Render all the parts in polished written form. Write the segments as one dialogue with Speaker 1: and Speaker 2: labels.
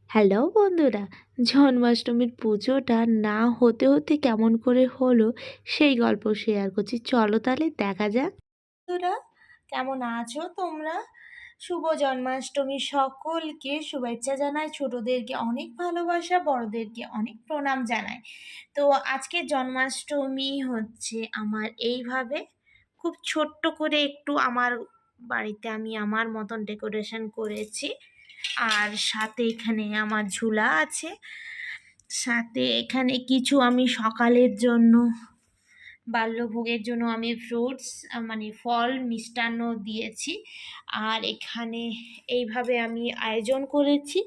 Speaker 1: Hello বন্ধুরা, জন্মাষ্টমীর পুজোটা না হতে হতে কেমন করে হলো সেই গল্প শেয়ার করছি। চলো তাহলে দেখা যাক। বন্ধুরা, কেমন আছো তোমরা? শুভ জন্মাষ্টমী, সকলকে শুভেচ্ছা জানাই। ছোটদেরকে অনেক ভালোবাসা, বড়দেরকে অনেক প্রণাম জানাই। তো আজকে জন্মাষ্টমী হচ্ছে আমার এইভাবে খুব ছোট্ট করে একটু আমার বাড়িতে আমি আমার মতন ডেকোরেশন করেছি। আর সাথে এখানে আমার ঝুলা আছে, সাথে এখানে কিছু আমি সকালের জন্য বাল্যভোগের জন্য আমি ফ্রুটস মানে ফল মিষ্টান্ন দিয়েছি। আর এখানে এইভাবে আমি আয়োজন করেছি,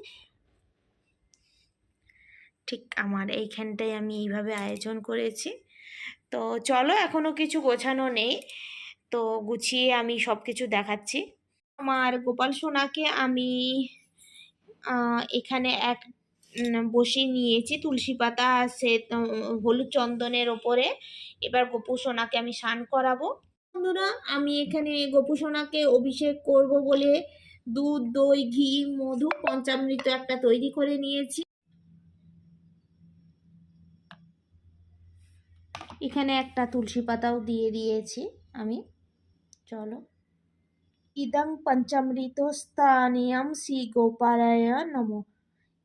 Speaker 1: ঠিক আমার এইখানটায় আমি এইভাবে আয়োজন করেছি। তো চলো, এখনো কিছু গোছানো নেই, তো গুছিয়ে আমি সব কিছু দেখাচ্ছি। আমার গোপাল সোনাকে আমি এখানে বসিয়ে নিয়েছি, তুলসী পাতা আছে হলুদ চন্দনের ওপরে। এবার গোপু সোনাকে আমি স্নান করাবো। বন্ধুরা, আমি এখানে গোপু সোনাকে অভিষেক করব বলে দুধ, দই, ঘি, মধু, পঞ্চামৃত একটা তৈরি করে নিয়েছি। এখানে একটা তুলসী পাতাও দিয়ে দিয়েছি আমি। চলো, ইদং পঞ্চামৃত স্থানীয়ম শ্রী গোপালায় নমঃ,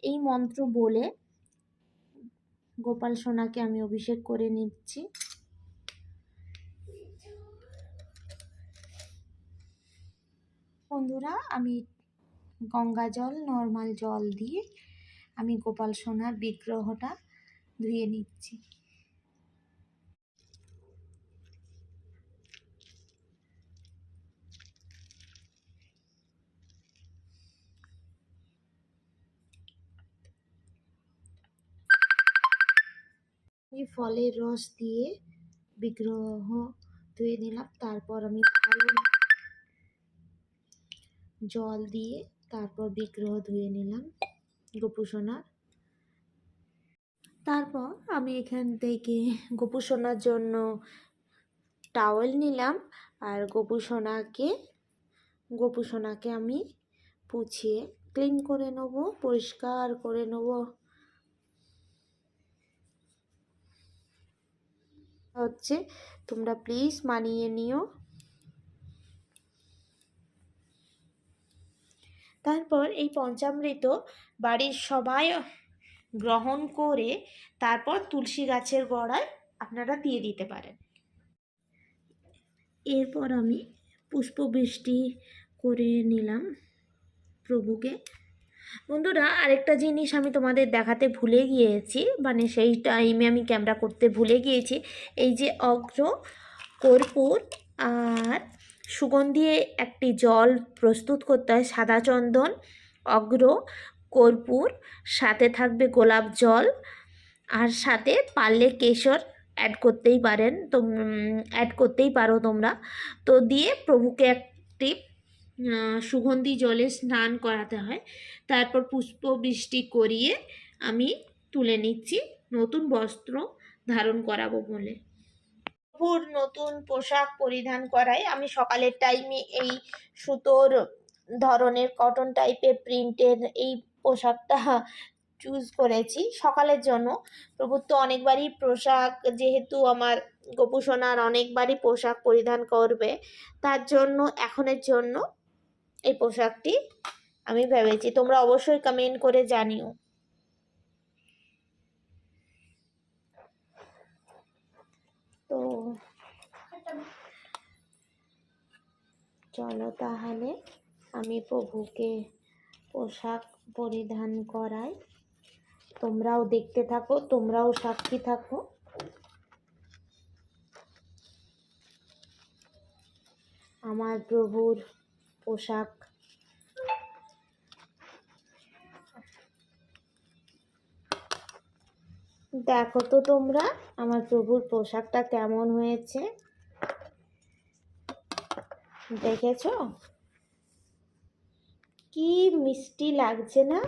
Speaker 1: এই মন্ত্র বলে গোপাল সোনাকে আমি অভিষেক করে নিচ্ছি। বন্ধুরা, আমি গঙ্গা জল, নর্মাল জল দিয়ে আমি গোপাল সোনার বিগ্রহটা ধুয়ে নিচ্ছি। আমি ফলের রস দিয়ে বিগ্রহ ধুয়ে নিলাম, তারপর আমি ভালো জল দিয়ে তারপর বিগ্রহ ধুয়ে নিলাম গোপু সোনার। তারপর আমি এখান থেকে গোপু সোনার জন্য টাওয়েল নিলাম, আর গোপু সোনাকে আমি পুছিয়ে ক্লিন করে নেব, পরিষ্কার করে নেব। হচ্ছে, তোমরা প্লিজ মানিয়ে নিও। তারপর এই পঞ্চামৃত বাড়ির সবাই গ্রহণ করে তারপর তুলসী গাছের গোড়ায় আপনারা দিয়ে দিতে পারেন। এরপর আমি পুষ্পবৃষ্টি করে নিলাম প্রভুকে। বন্ধুরা, আরেকটা জিনিস আমি তোমাদের দেখাতে ভুলে গিয়েছি, মানে সেই টাইমে আমি ক্যামেরা করতে ভুলে গিয়েছি। এই যে অগ্র, কর্পূর আর সুগন্ধি একটি জল প্রস্তুত করতে হয়। সাদা চন্দন, অগ্র, কর্পূর, সাথে থাকবে গোলাপ জল, আর সাথে পারলে কেশর অ্যাড করতেই পারেন, তো অ্যাড করতেই পারো তোমরা। তো দিয়ে প্রভুকে একটি সুগন্ধি জলে স্নান করাতে হয়। তারপর পুষ্পবৃষ্টি করিয়ে আমি তুলে নিচ্ছি, নতুন বস্ত্র ধারণ করাবো বলে। প্রভুর নতুন পোশাক পরিধান করাই। আমি সকালের টাইমে এই সুতোর ধরনের কটন টাইপের প্রিন্টের এই পোশাকটা চুজ করেছি সকালের জন্য। প্রভুর তো অনেকবারই পোশাক, যেহেতু আমার গোপু সোনার অনেকবারই পোশাক পরিধান করবে, তার জন্য এখনের জন্য এই পোশাকটি আমি ভেবেছি। তোমরা অবশ্যই কমেন্ট করে জানিও। তো চলো তাহলে আমি প্রভুকে পোশাক পরিধান করাই, তোমরাও দেখতে থাকো, তোমরাও সাক্ষী থাকো। আমার প্রভুর পোশাক দেখো তো তোমরা, আমার প্রভুর পোশাকটা কেমন হয়েছে দেখেছো? কি মিষ্টি লাগছে না?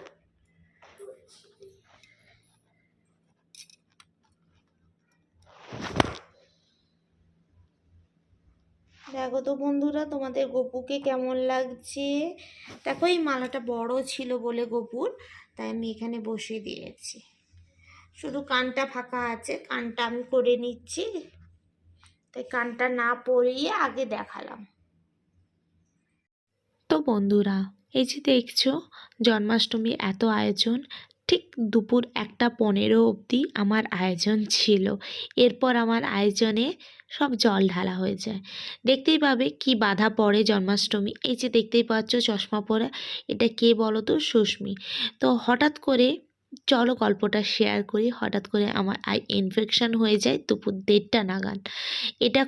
Speaker 1: দেখো তো বন্ধুরা, তোমাদের গপুকে কেমন লাগছে? দেখো, এই মালাটা বড় ছিল বলে গপুর, তাই আমি এখানে বসিয়ে দিয়েছি। শুধু কানটা ফাঁকা আছে, কানটা আমি করে নিচ্ছি, তাই কানটা না পরিয়ে আগে দেখালাম। তো বন্ধুরা, এই যে দেখছো জন্মাষ্টমী এত আয়োজন, ঠিক দুপুর 1:15 অবধি আমার আয়োজন ছিল। এরপর আমার আয়োজনে সব জল ঢালা হয়ে যায়। দেখতেই পাবে কি বাধা পড়ে জন্মাষ্টমী। এই যে দেখতেই পাচ্ছ চশমা পরে, এটা কে বলো তো? সুস্মি। তো হঠাৎ করে চলো গল্পটা শেয়ার করি। হঠাৎ করে আমার আই ইনফেকশন হয়ে যায় দুপুর 1:30 নাগাদ। এটা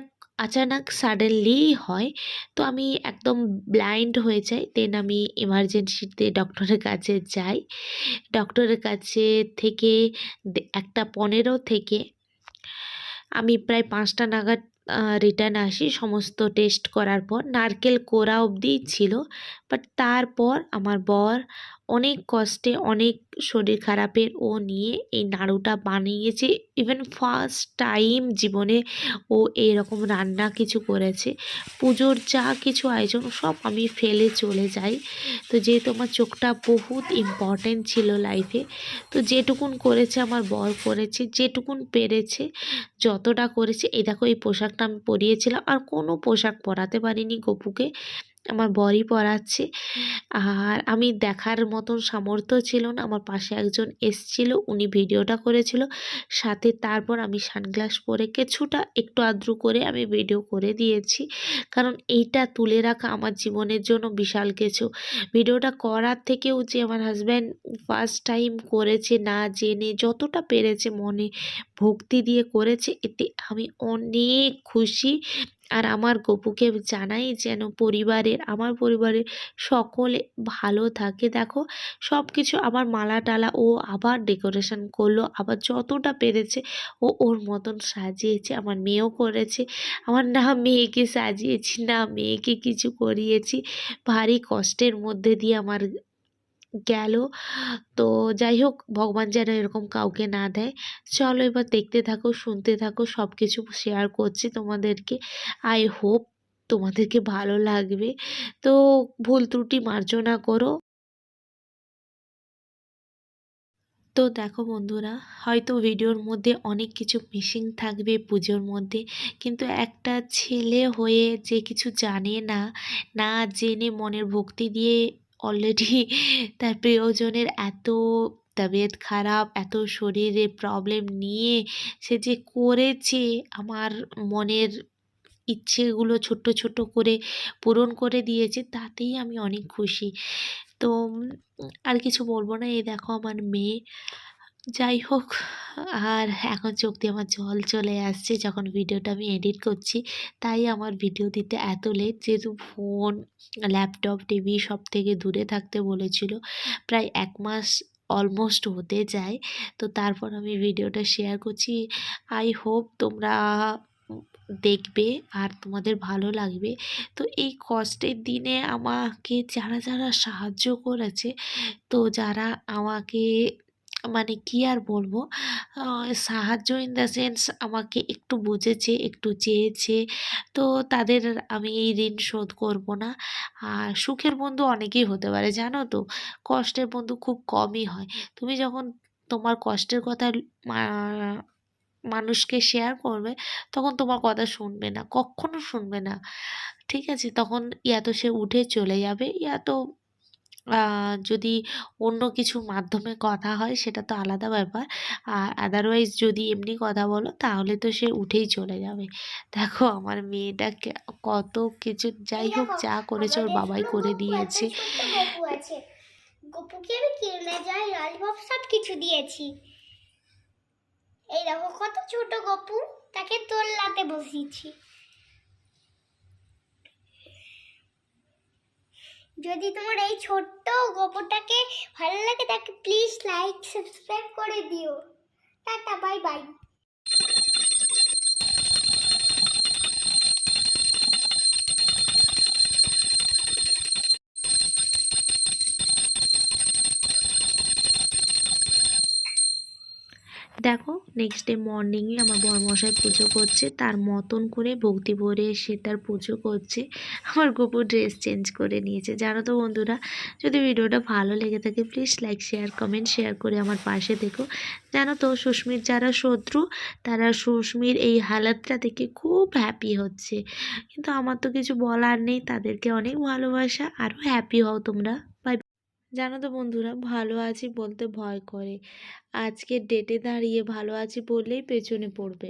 Speaker 1: আচানক সাডেনলি হয়। তো আমি একদম ব্লাইন্ড হয়ে যাই। দেন আমি এমার্জেন্সিতে ডক্টরের কাছে যাই। ডক্টরের কাছে থেকে 1:15 থেকে আমি প্রায় 5টা নাগাদ রিটার্ন আসি সমস্ত টেস্ট করার পর। নারকেল কোড়া অবধিই ছিল, বাট তারপর আমার বর অনেক কষ্টে, অনেক শরীর খারাপের ও নিয়ে এই নাড়ুটা বানিয়েছে। ইভেন ফার্স্ট টাইম জীবনে ও এরকম রান্না কিছু করেছে। পুজোর যা কিছু আয়োজন সব আমি ফেলে চলে যাই। তো যেহেতু আমার চোখটা বহুত ইম্পর্টেন্ট ছিল লাইফে, তো যেটুকুন করেছে আমার বর করেছে, যেটুকুন পেরেছে যতটা করেছে। এই দেখো এই পোশাকটা আমি পরিয়েছিলাম, আর কোনো পোশাক পরাতে পারিনি গপুকে, আমার বরই পরাচ্ছে। আর আমি দেখার মতন সামর্থ্য ছিল না। আমার পাশে একজন এসছিল, উনি ভিডিওটা করেছিল সাথে। তারপর আমি সানগ্লাস পরে কিছুটা একটু আদ্রু করে আমি ভিডিও করে দিয়েছি, কারণ এইটা তুলে রাখা আমার জীবনের জন্য বিশাল কিছু। ভিডিওটা করার থেকেও যে আমার হাজব্যান্ড ফার্স্ট টাইম করেছে, না জেনে যতটা পেরেছে মনে ভক্তি দিয়ে করেছে, এতে আমি অনেক খুশি। আর আমার গপুকে জানাই যেন আমার পরিবারের সকলে ভালো থাকে। দেখো সব কিছু আবার মালা টালা ও আবার ডেকোরেশন করলো, আবার যতটা পেরেছে ও ওর মতন সাজিয়েছে। আমার মেয়েও করেছে। আমার না মেয়েকে সাজিয়েছি, না মেয়েকে কিছু করিয়েছি, ভারী কষ্টের মধ্যে দিয়ে আমার গেল। তো যাই হোক, ভগবান যেন এরকম কাউকে না দেয়। চলো এবার দেখতে থাকো, শুনতে থাকো, সব কিছু শেয়ার করছি তোমাদেরকে। আই হোপ তোমাদেরকে ভালো লাগবে। তো ভুল ত্রুটি মার্জনা করো। তো দেখো বন্ধুরা, হয়তো ভিডিওর মধ্যে অনেক কিছু মিসিং থাকবে পুজোর মধ্যে, কিন্তু একটা ছেলে হয়ে যে কিছু জানে না, না জেনে মনের ভক্তি দিয়ে অলরেডি তার প্রিয়জনের এত তবিয়ত খারাপ, এত শরীরে প্রবলেম নিয়ে সে যে করেছে, আমার মনের ইচ্ছেগুলো ছোট্ট ছোট্ট করে পূরণ করে দিয়েছে, তাতেই আমি অনেক খুশি। তো আর কিছু বলবো না। এই দেখো আমার মেয়ে। যাই হোক, আর এখন চোখ দিয়ে আমার জল চলে আসছে যখন ভিডিওটা আমি এডিট করছি। তাই আমার ভিডিও দিতে এত লেট, যেহেতু ফোন, ল্যাপটপ, টিভি সব থেকে দূরে থাকতে বলেছিল। প্রায় 1 মাস অলমোস্ট হতে যায়। তো তারপর আমি ভিডিওটা শেয়ার করছি। আই হোপ তোমরা দেখবে আর তোমাদের ভালো লাগবে। তো এই কষ্টের দিনে আমাকে যারা যারা সাহায্য করেছে, তো যারা আমাকে মানে কি আর বলবো, সাহায্য ইন দ্য সেন্স আমাকে একটু বুঝেছে, একটু চেয়েছে, তো তাদের আমি এই ঋণ শোধ করব না। আর সুখের বন্ধু অনেকেই হতে পারে জানো তো, কষ্টের বন্ধু খুব কমই হয়। তুমি যখন তোমার কষ্টের কথা মানুষকে শেয়ার করবে, তখন তোমার কথা শুনবে না, কখনো শুনবে না। ঠিক আছে, তখন ইয়া তো সে উঠে চলে যাবে, ইয়া তো যদি অন্য কিছুর মাধ্যমে কথা হয় সেটা তো আলাদা ব্যাপার। আর আদারওয়াইজ যদি এমনি কথা বলো তাহলে তো সে উঠেই চলে যাবে। দেখো আমার মেয়েটা কত কিছু, যাই হোক যা করেছে ওর বাবাই করে দিয়েছে।
Speaker 2: গপুকে আমি কিনে যাই ললিপপ সব কিছু দিয়েছি। এই দেখো কত ছোট গপু, তাকে তোল্লাতে বসিয়েছি। যদি তোমার এই ছোট্ট গপুটাকে ভালো লাগে তাকে প্লিজ লাইক সাবস্ক্রাইব করে দিও। Tata, bye bye.
Speaker 1: দেখো নেক্সট ডে মর্নিংয়ে আমার বরমশাই পুজো করছে, তার মতন করে ভক্তি ভরে সে তার পুজো করছে। আমার গপু ড্রেস চেঞ্জ করে নিয়েছে। জানো তো বন্ধুরা, যদি ভিডিওটা ভালো লেগে থাকে please like share comment share করে আমার পাশে দেখো। জানো তো সুস্মির যারা শত্রু তারা সুস্মির এই হালাতটা দেখে খুব হ্যাপি হচ্ছে, কিন্তু আমার তো কিছু বলার নেই। তাদেরকে অনেক ভালোবাসা, আরও হ্যাপি হও তোমরা। বাই। জানো তো বন্ধুরা, ভালো আছি বলতে ভয় করে। আজকের ডেটে দাঁড়িয়ে ভালো আছি বললেই পেছনে পড়বে।